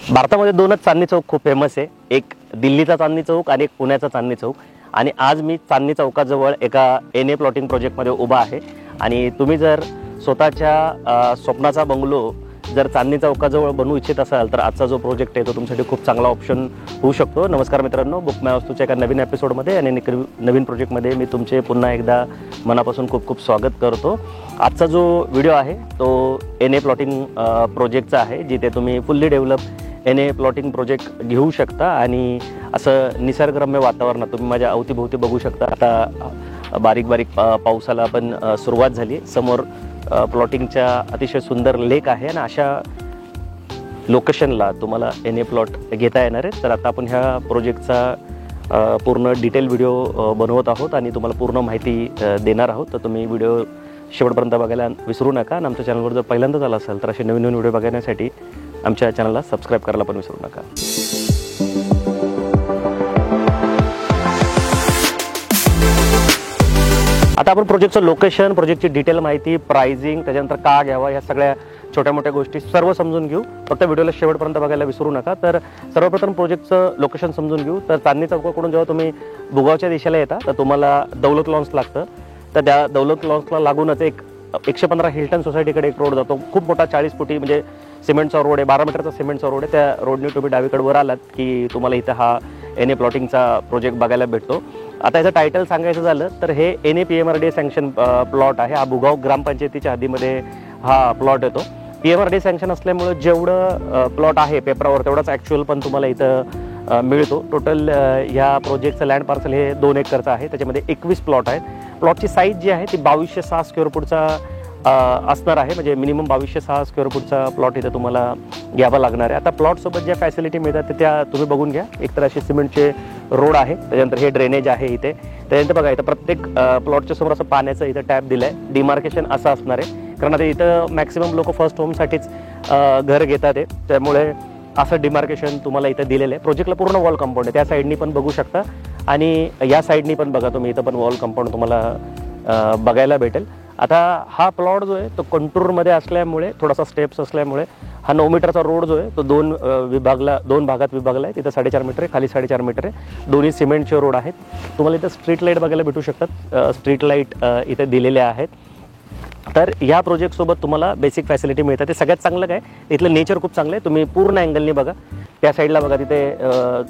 भारतामध्ये दोनच चांदणी चौक खूप फेमस आहे, एक दिल्लीचा चांदणी चौक आणि एक पुण्याचा चांदणी चौक. आणि आज मी चांदणी चौकाजवळ एका एनए प्लॉटिंग प्रोजेक्टमध्ये उभा आहे. आणि तुम्ही जर स्वतःच्या स्वप्नाचा बंगलो जर चांदणी चौकाजवळ बनवू इच्छित असाल तर आजचा जो प्रोजेक्ट आहे तो तुमच्यासाठी खूप चांगला ऑप्शन होऊ शकतो. नमस्कार मित्रांनो, बुक माय वास्तूच्या एका नवीन एपिसोडमध्ये आणि नवीन प्रोजेक्टमध्ये मी तुमचे पुन्हा एकदा मनापासून खूप खूप स्वागत करतो. आजचा जो व्हिडिओ आहे तो एनए प्लॉटिंग प्रोजेक्टचा आहे, जिथे तुम्ही fully develop NA plotting project घेऊ शकता. आणि असं निसर्गरम्य वातावरणात तुम्ही माझ्या अवतीभोवती बघू शकता. आता बारीक बारीक पावसाला पण सुरुवात झाली. समोर प्लॉटिंगच्या अतिशय सुंदर लेक आहे आणि अशा लोकेशनला तुम्हाला एनए प्लॉट घेता येणार आहे. तर आता आपण ह्या प्रोजेक्टचा पूर्ण डिटेल व्हिडिओ बनवत आहोत आणि तुम्हाला पूर्ण माहिती देणार आहोत. तर तुम्ही व्हिडिओ शेवटपर्यंत बघायला विसरू नका. आणि आमच्या चॅनलवर जर पहिल्यांदाच आला असाल तर असे नवीन नवीन व्हिडिओ बघण्यासाठी आमच्या चॅनलला सबस्क्राईब करायला पण विसरू नका. आता आपण प्रोजेक्टचं लोकेशन, प्रोजेक्टची डिटेल माहिती, प्राइसिंग, त्याच्यानंतर का घ्यावा, या सगळ्या छोट्या मोठ्या गोष्टी सर्व समजून घेऊ. फक्त व्हिडिओला शेवटपर्यंत बघायला विसरू नका. तर सर्वप्रथम प्रोजेक्टचं लोकेशन समजून घेऊ. तर चांदणी चौकाकडून जेव्हा तुम्ही भुगावच्या दिशेला येता तर तुम्हाला दौलत लॉन्स लागतं. तर त्या दौलत लॉन्सला लागूनच एक 115 हिल्टन सोसायटीकडे एक रोड जातो. खूप मोठा 40 फुटी म्हणजे सिमेंटचा रोड आहे, 12 मीटरचा सिमेंटचा रोड आहे. त्या रोडने तुम्ही डावीकडे वर आलात की तुम्हाला इथं हा एनए प्लॉटिंगचा प्रोजेक्ट बघायला भेटतो. आता याचं टायटल सांगायचं झालं तर हे एनए PMRD सँक्शन प्लॉट आहे. हा भुगाव ग्रामपंचायतीच्या हद्दीमध्ये हा प्लॉट येतो. PMRD सँक्शन असल्यामुळे जेवढं प्लॉट आहे पेपरावर तेवढाच ॲक्च्युअल पण तुम्हाला इथं मिळतो. टोटल ह्या प्रोजेक्टचं लँड पार्सल हे 2 एकरचं आहे. त्याच्यामध्ये 21 प्लॉट आहेत. प्लॉटची साईज जी आहे ती 2206 स्क्वेअर फूटचा असणार आहे. म्हणजे मिनिमम 2206 स्क्वेअर फूटचा प्लॉट इथं तुम्हाला घ्यावा लागणार आहे. आता प्लॉटसोबत ज्या फॅसिलिटी मिळतात ते त्या तुम्ही बघून घ्या. एकतर असे सिमेंटचे रोड आहे, त्याच्यानंतर हे ड्रेनेज आहे इथे. त्याच्यानंतर बघा इथं प्रत्येक प्लॉटच्या समोर असं पाण्याचं इथं टॅप दिलं आहे. डिमार्केशन असं असणार आहे, कारण आता इथं मॅक्सिमम लोक फर्स्ट होमसाठीच घर घेतात आहे. त्यामुळे असं डिमार्केशन तुम्हाला इथं दिलेलं आहे. प्रोजेक्टला पूर्ण वॉल कंपाऊंड आहे. त्या साईडनी पण बघू शकता आणि या साईडनी पण बघा तुम्ही, इथं पण वॉल कंपाऊंड तुम्हाला बघायला भेटेल. आता हा प्लॉट जो आहे तो कंटूरमध्ये असल्यामुळे, थोडासा स्टेप्स असल्यामुळे हा 9 मीटरचा रोड जो आहे तो दोन भागात विभागला आहे. तिथं 4.5 मीटर आहे, खाली 4.5 मीटर आहे. दोन्ही सिमेंटचे रोड आहेत. तुम्हाला इथं स्ट्रीट लाईट बघायला भेटू शकतात. स्ट्रीट लाईट इथे दिलेल्या आहेत. तर या प्रोजेक्टसोबत तुम्हाला बेसिक फॅसिलिटी मिळतात. ते सगळ्यात चांगलं काय, इथलं नेचर खूप चांगलं आहे. तुम्ही पूर्ण अँगलनी बघा. त्या साईडला बघा, तिथे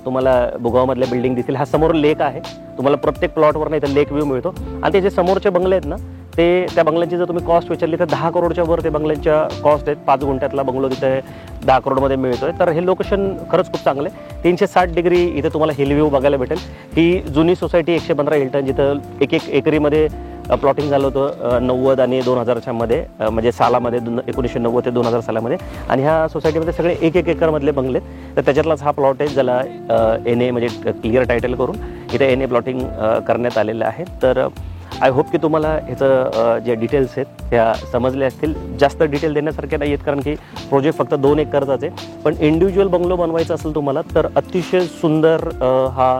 तुम्हाला भुगावमधल्या बिल्डिंग दिसतील. हा समोर लेक आहे. तुम्हाला प्रत्येक प्लॉटवरनं इथं लेक व्ह्यू मिळतो. आणि ते जे समोरचे बंगले आहेत ना, ते त्या बंगल्यांची जर तुम्ही कॉस्ट विचारली तर 10 करोडच्या वर ते बंगल्यांच्या कॉस्ट आहेत. 5 गुंठ्यातला बंगलो तिथे 10 करोडमध्ये मिळतोय. तर हे लोकेशन खरंच खूप चांगलं आहे. 360 डिग्री इथे तुम्हाला हिल व्ह्यू बघायला भेटेल. ही जुनी सोसायटी 115 हिल्टन, जिथं एक एकरीमध्ये प्लॉटिंग झालं होतं 90 आणि 2000च्या मध्ये, म्हणजे सालामध्ये 1990 ते 2000 सालामध्ये. आणि ह्या सोसायटीमध्ये सगळे 1 एकरमधले बंगले. तर त्याच्यातलाच हा प्लॉट आहे, ज्याला एनए म्हणजे क्लिअर टायटल करून इथे एनए प्लॉटिंग करण्यात आलेलं आहे. तर आय होप की तुम्हाला ह्याचं जे डिटेल्स आहेत त्या समजले असतील. जास्त डिटेल देण्यासारखे नाही आहेत, कारण की प्रोजेक्ट फक्त 2 एकरचाच आहे. पण इंडिव्हिज्युअल बंगलो बनवायचा असेल तुम्हाला तर अतिशय सुंदर हा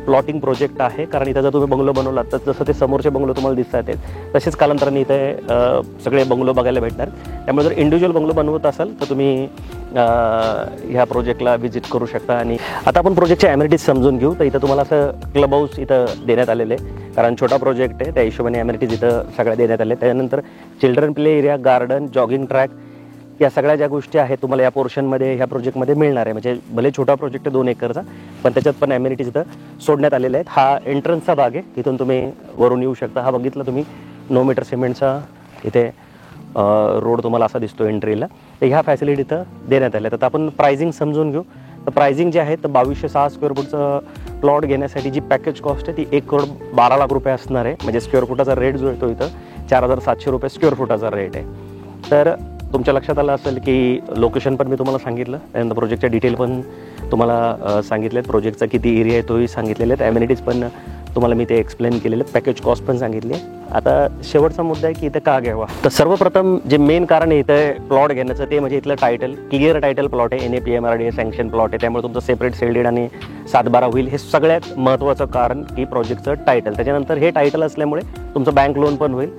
प्लॉटिंग प्रोजेक्ट आहे. कारण इथं जर तुम्ही बंगलो बनवलात तर जसं ते समोरचे बंगलो तुम्हाला दिसतात आहेत तसेच कालांतराने इथे सगळे बंगलो बघायला भेटणार. त्यामुळे जर इंडिव्हिज्युअल बंगलो बनवत असाल तर तुम्ही ह्या प्रोजेक्टला व्हिजिट करू शकता. आणि आता आपण प्रोजेक्टच्या ॲमेनिटीज समजून घेऊ. तर इथं तुम्हाला असं क्लब हाऊस इथं देण्यात आलेलं आहे, कारण छोटा प्रोजेक्ट आहे. त्या हिशोबाने ॲमेनिटीज इथं सगळ्या देण्यात आल्या. त्यानंतर children play area, garden, jogging track, या सगळ्या ज्या गोष्टी आहेत तुम्हाला या पोर्शनमध्ये, ह्या प्रोजेक्टमध्ये मिळणार आहे. म्हणजे भले छोटा प्रोजेक्ट आहे 2 एकरचा, पण त्याच्यात पण ॲमेनिटीज इथं सोडण्यात आलेल्या आहेत. हा एंट्रन्सचा भाग आहे, तिथून तुम्ही वरून येऊ शकता. हा बघितला तुम्ही 9 मीटर सिमेंटचा इथे रोड तुम्हाला असा दिसतो एंट्रीला. तर ह्या फॅसिलिटी इथं देण्यात आल्या. तर आपण प्राइसिंग समजून घेऊ. तर प्राइसिंग जे आहे तर 2206 स्क्वेअर फूटचं प्लॉट घेण्यासाठी जी पॅकेज कॉस्ट आहे ती 1,12,00,000 रुपये असणार आहे. म्हणजे स्क्वेअर फुटाचा रेट जो आहे तो इथं 4,700 रुपये स्क्वेअर फुटाचा रेट आहे. तर तुमच्या लक्षात आलं असेल की लोकेशन पण मी तुम्हाला सांगितलं, त्यानंतर प्रोजेक्टच्या डिटेल पण तुम्हाला सांगितलेत, प्रोजेक्टचा किती एरिया आहे तोही सांगितलेले आहेत, ॲमेनिटीज पण तुम्हाला मी ते एक्सप्लेन केलेले, पॅकेज कॉस्ट पण सांगितली आहे. आता शेवटचा मुद्दा आहे की इथं का घ्यावा. तर सर्वप्रथम जे मेन कारण आहे इथं प्लॉट घेण्याचं ते म्हणजे इथलं टायटल, क्लिअर टायटल प्लॉट आहे. एनए PMRD सँक्शन प्लॉट आहे. त्यामुळे तुमचं सेपरेट सेल डीड आणि 7/12 होईल. हे सगळ्यात महत्त्वाचं कारण की प्रोजेक्टचं टायटल. त्याच्यानंतर हे टायटल असल्यामुळे तुमचं बँक लोन पण होईल.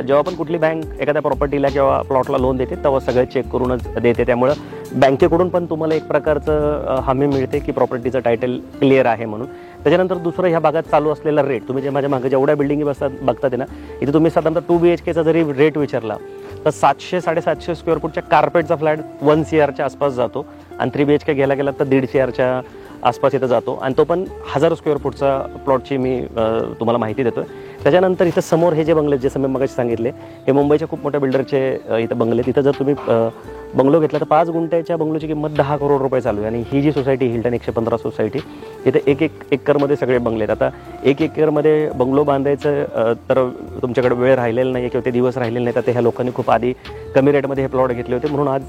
जेव्हा पण कुठली बँक एखाद्या प्रॉपर्टीला किंवा प्लॉटला लोन देते तेव्हा सगळं चेक करूनच देते. त्यामुळं बँकेकडून पण तुम्हाला एक प्रकारचं हमी मिळते की प्रॉपर्टीचं टायटल क्लिअर आहे म्हणून. त्याच्यानंतर दुसरं ह्या भागात चालू असलेला रेट, तुम्ही जे माझ्या मागे जेवढ्या बिल्डिंगी बघतात ना, इथे तुम्ही साधारणतः 2 BHKचा जरी रेट विचारला तर 700-750 स्क्वेअर फूटच्या कार्पेटचा फ्लॅट 1 CRच्या आसपास जातो आणि 3 BHK घ्यायला गेला तर 1.5 CRच्या आसपास इथं जातो आणि तो पण 1000 स्क्वेअर फूटचा प्लॉटची मी तुम्हाला माहिती देतोय. त्याच्यानंतर इथं समोर हे जे बंगले जसं मी मगाशी सांगितले, हे मुंबईच्या खूप मोठ्या बिल्डरचे इथं बंगले. तिथं जर तुम्ही बंगलो घेतला तर 5 गुंठ्याच्या बंगलोची किंमत 10 करोड रुपये चालू आहे. आणि ही जी सोसायटी हिल्टन 115 सोसायटी, इथे 1 एकरमध्ये सगळे बंगले आहेत. आता 1 एकरमध्ये बंगलो बांधायचं तर तुमच्याकडे वेळ राहिलेला नाही किंवा ते दिवस राहिलेले नाही, तर ते ह्या लोकांनी खूप आधी कमी रेटमध्ये हे प्लॉट घेतले होते. म्हणून आज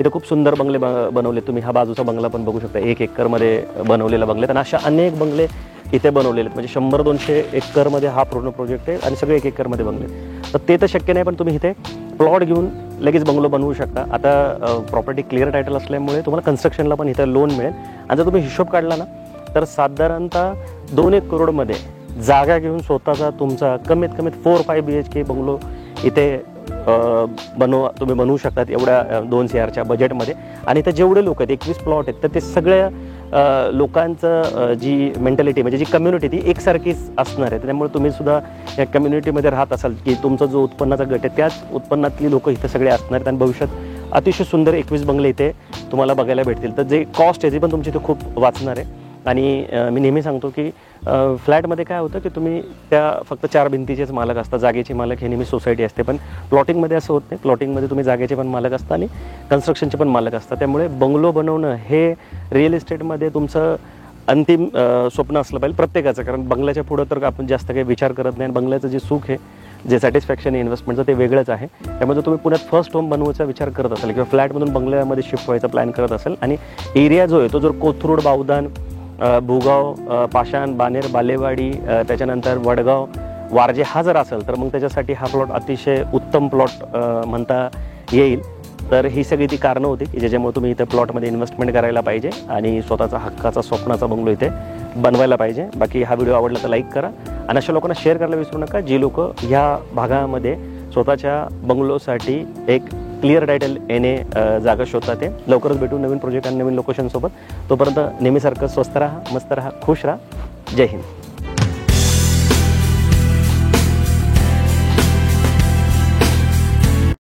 इथे खूप सुंदर बंगले बनवले. तुम्ही हा बाजूचा बंगला पण बघू शकता, 1 एकरमध्ये बनवलेला बंगले. आणि अशा अनेक बंगले इथे बनवलेले आहेत. म्हणजे 100-200 एकरमध्ये हा पूर्ण प्रोजेक्ट आहे आणि सगळे 1 एकरमध्ये बंगले. तर ते तर शक्य नाही, पण तुम्ही इथे प्लॉट घेऊन लगेच बंगलो बनवू शकता. आता प्रॉपर्टी क्लिअर टायटल असल्यामुळे तुम्हाला कन्स्ट्रक्शनला पण इथं लोन मिळेल. आणि जर तुम्ही हिशोब काढला ना तर साधारणतः 2-1 करोडमध्ये जागा घेऊन स्वतःचा तुमचा कमीत कमीत 4-5 BHK बंगलो इथे तुम्ही बनवू शकतात एवढ्या 2 CRच्या बजेटमध्ये. आणि इथं जेवढे लोक आहेत, 21 प्लॉट आहेत, तर ते सगळ्या लोकांचं जी मेंटॅलिटी म्हणजे जी कम्युनिटी ती एकसारखीच असणार आहे. त्यामुळे तुम्ही सुद्धा या कम्युनिटीमध्ये राहत असाल की तुमचा जो उत्पन्नाचा गट आहे त्याच उत्पन्नातली लोक इथे सगळे असणार आहेत. आणि भविष्यात अतिशय सुंदर 21 बंगले इथे तुम्हाला बघायला भेटतील. तर जे कॉस्ट आहे ती पण तुमची इथे खूप वाचणार आहे. आणि मी नेहमी सांगतो की फ्लॅटमध्ये काय होतं की तुम्ही त्या फक्त 4 भिंतीचेच मालक असतात, जागेचे मालक हे नेहमी सोसायटी असते. पण प्लॉटिंगमध्ये असं होत नाही. प्लॉटिंगमध्ये तुम्ही जागेचे पण मालक असता आणि कन्स्ट्रक्शनचे पण मालक असतात. त्यामुळे बंगलो बनवणं हे रिअल इस्टेटमध्ये तुमचं अंतिम स्वप्न असलं पाहिजे प्रत्येकाचं. कारण बंगल्याच्या पुढं तर आपण जास्त काही विचार करत नाही. आणि बंगल्याचं जे सुख आहे, जे सॅटिस्फॅक्शन आहे इन्व्हेस्टमेंटचं, ते वेगळंच आहे. त्यामुळे तुम्ही पुण्यात फर्स्ट होम बनवायचा विचार करत असाल किंवा फ्लॅटमधून बंगल्यामध्ये शिफ्ट व्हायचा प्लॅन करत असेल आणि एरिया जो आहे तो जर कोथरूड, बावधान, भुगाव, पाषाण, बानेर, बालेवाडी, त्याच्यानंतर वडगाव, वारजे हा जर असेल तर मग त्याच्यासाठी हा प्लॉट अतिशय उत्तम प्लॉट म्हणता येईल. तर ही सगळी ती कारणं होती की ज्याच्यामुळे तुम्ही इथे प्लॉटमध्ये इन्व्हेस्टमेंट करायला पाहिजे आणि स्वतःचा हक्काचा स्वप्नाचा बंगलो इथे बनवायला पाहिजे. बाकी हा व्हिडिओ आवडला तर लाईक करा आणि अशा लोकांना शेअर करायला विसरू नका जी लोक ह्या भागामध्ये स्वतःच्या बंगलोसाठी एक क्लिअर टायटल येणे जागा शोधतात. ते लवकरच भेटू नवीन प्रोजेक्ट आणि नवीन लोकेशनसोबत. तोपर्यंत नेहमीसारखं स्वस्त राहा, मस्त राहा, खुश राहा. जय हिंद.